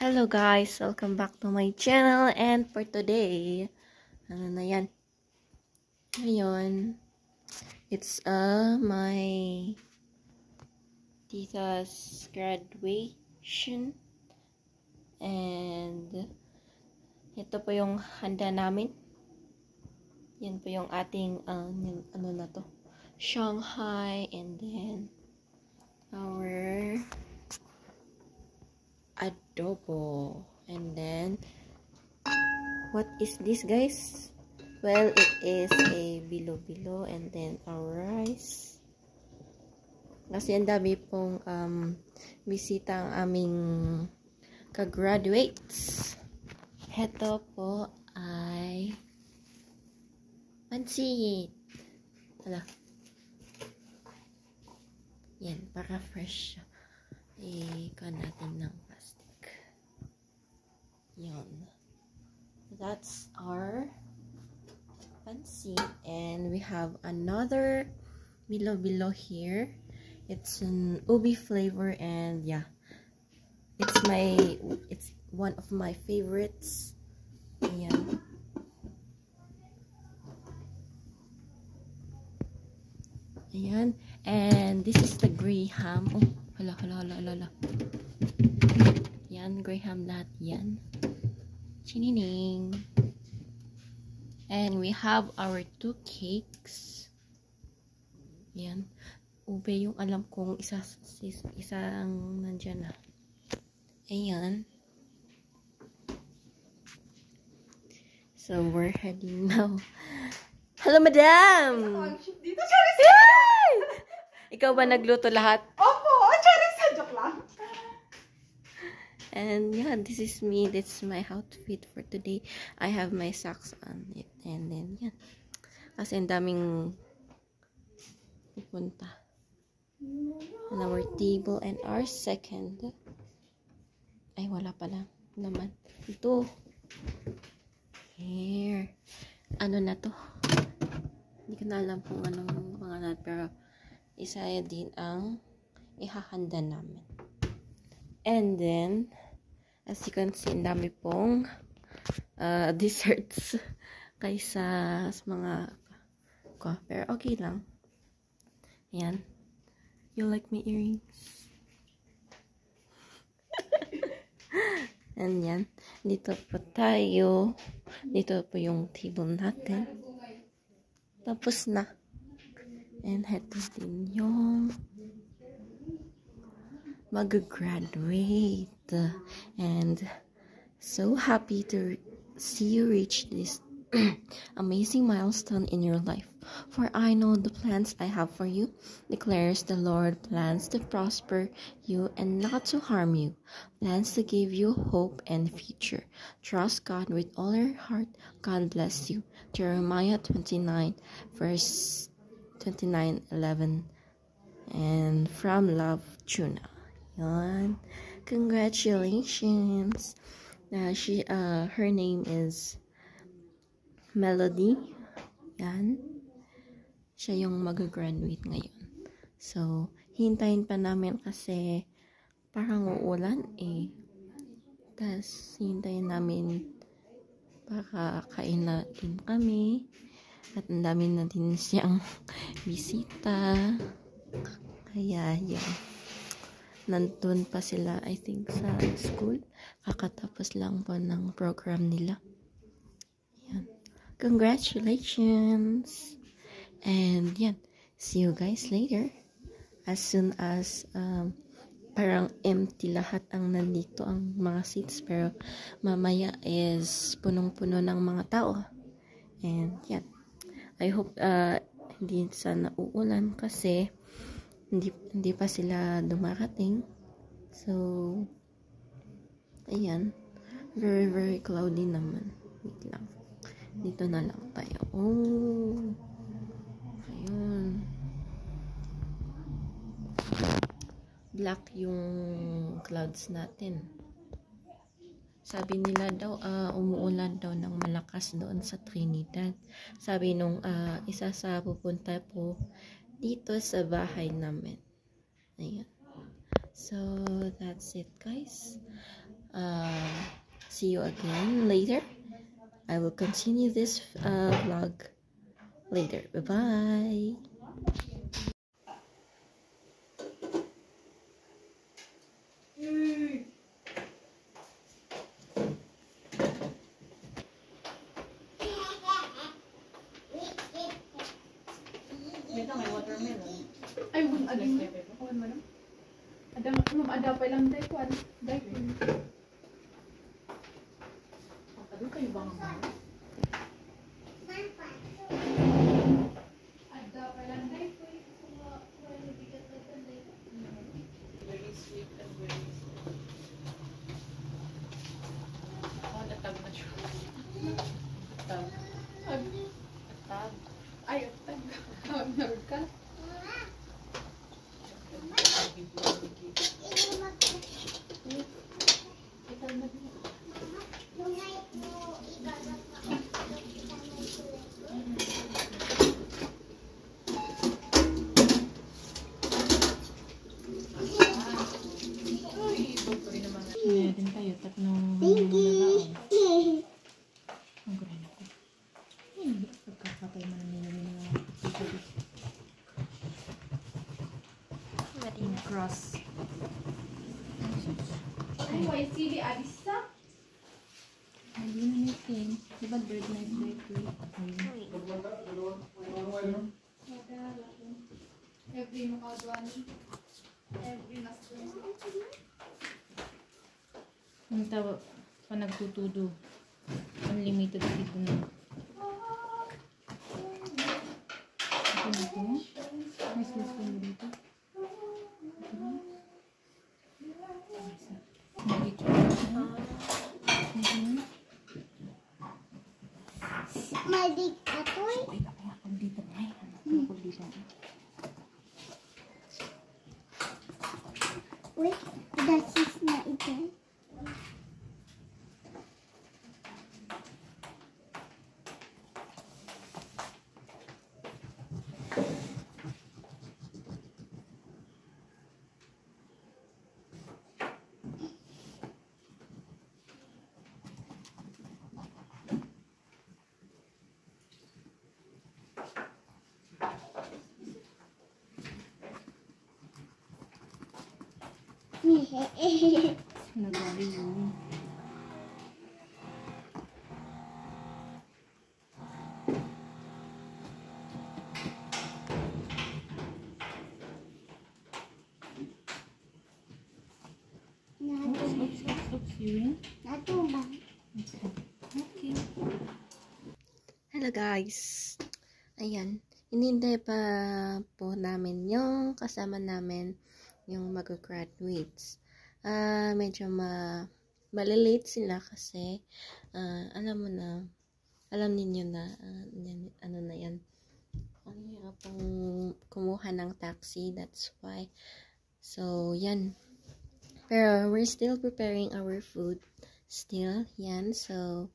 Hello guys, welcome back to my channel, and for today, ano na yan? Ngayon, it's my tita's graduation, and ito po yung handa namin. Yan po yung ating ano na to, Shanghai, and then our adobo, and then what is this, guys? Well, it is a bilo-bilo, and then our rice. Kasi ang dami pong bisita ang aming ka-graduates. Heto po ay pansit. Hala. Yan, para fresh. Ikaw natin ng plastic. Yan. That's our pansit, and we have another bilo-bilo here. It's an ubi flavor, and yeah, it's one of my favorites. Ayan. Ayan, and this is the graham. Oh, hala. Yan, graham lahat yan. Chinining. And we have our two cakes. Yan. Ube yung alam kong isang nandyan na. Ayan. So, we're heading now. Hello, madam! Dito, Charis! Ikaw ba nagluto lahat? Opo! Charis! Joke lang. And yeah, this is me. That's my outfit for today. I have my socks on it. And then, yeah. Kasi ang daming pupunta. On our table. And our second. Ay, wala pala naman. Ito. Here. Ano na to? Hindi ko na alam kung anong pangalan. Pero, isa din ang ihahanda namin. And then, as you can see, ang dami pong desserts kaysa sa mga ko. Pero okay lang. Ayan. You like my earrings? And yan. Dito po tayo. Dito po yung table natin. Tapos na. And heto din yung mag-graduate, and so happy to see you reach this amazing milestone in your life. For I know the plans I have for you, declares the Lord, plans to prosper you and not to harm you, plans to give you hope and future. Trust God with all your heart. God bless you. Jeremiah 29 verse 29:11, and from Love, Tuna. Yan. Congratulations. Her name is Melody. Yan. Siya yung mag-graduate ngayon. So, hintayin pa namin kasi parang uulan eh. Tapos, hintayin namin para kain na din kami. At ang dami na din siyang bisita. Kaya, yan. Nandun pa sila, I think, sa school. Kakatapos lang po ng program nila. Yan. Congratulations! And yan, see you guys later. As soon as parang empty lahat ang nandito, ang mga seats. Pero mamaya is punong-puno ng mga tao. And yan. I hope hindi sana uulan kasi hindi pa sila dumarating. So, ayan. Very cloudy naman. Wait lang. Dito na lang tayo. Oh. Ayun. Black yung clouds natin. Sabi nila daw, umuulan daw ng malakas doon sa Trinidad. Sabi nung isa sa pupunta po dito sa bahay namin. Ayan. So, that's it, guys. see you again later. I will continue this vlog later. Bye bye. Ay, ada pa lang tayo kuan. Dai. Pagkado kayo bang ada pa lang tayo. Very sweet and very sweet. Oh, natag na siya. Natag. Natag. Ay, natag. Meron ka? Din tayo tatlong naraon. Ang gano'n ako. Pagkakatay man nila mga in cross. Ay, why sili Adisa? Hindi na natin. Diba bird night birthday? Every makadwan. Every nasdun. Ang tawag pa nagtutudo. Unlimited dito na. Ito dito mo? Nice list ko mo dito. Dito. Malig atoy. Uy, kaya ako dito. Ay, ako dito. Wait, dasis na ito. Nagali yun. Oops, yun. Natubang. Okay. Hello guys. Ayan. Inintay pa po namin yung kasama namin yung mag-graduates. Medyo malilate sila kasi alam ninyo na ano na yan. Ang hirap pong kumuha ng taxi, that's why. So, yan. Pero we're still preparing our food. Still, yan. So,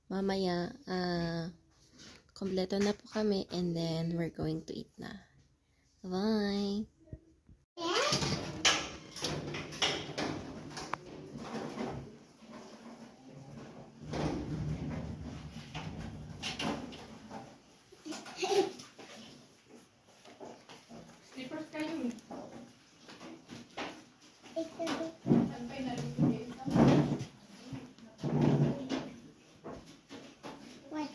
mamaya, kompleto na po kami and then we're going to eat na. Bye! Slippers kayo. Ito. Saan kayo nalipin ito? What?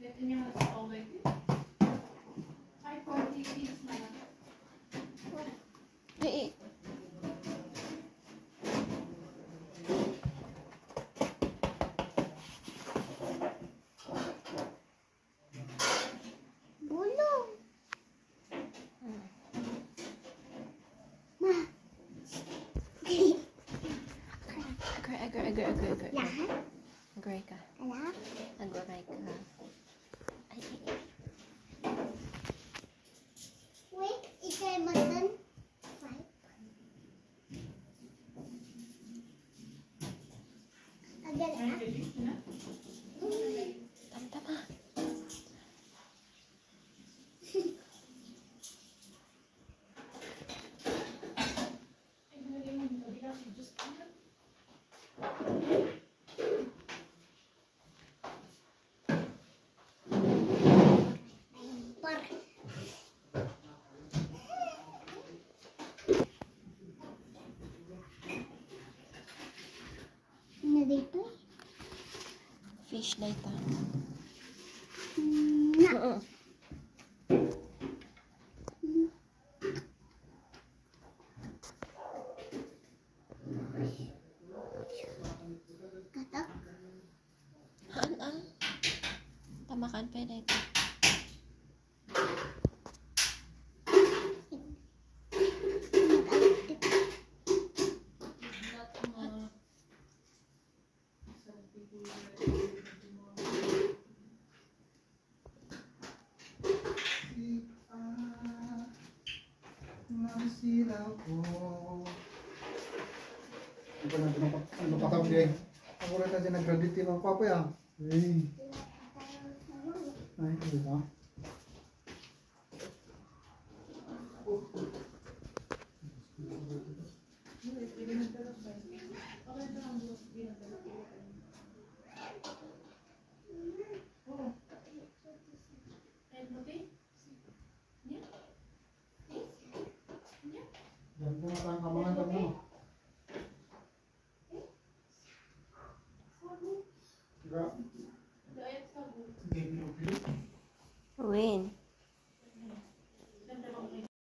Litin niya na sa tawag. Ay, 40 feet na lang. Bulong. Ma. Agree. Lahat? Agree ka. Alam? Agree ka. Ay. Wait, ikay matan. Five. Agal ah. Tama. fish data. Na. Katak. An. Tamakan pa data. Nasilaw ko. Ano pa tawag din? Ako rin kasi nag-graduate ng papa ya. Ay, di ba?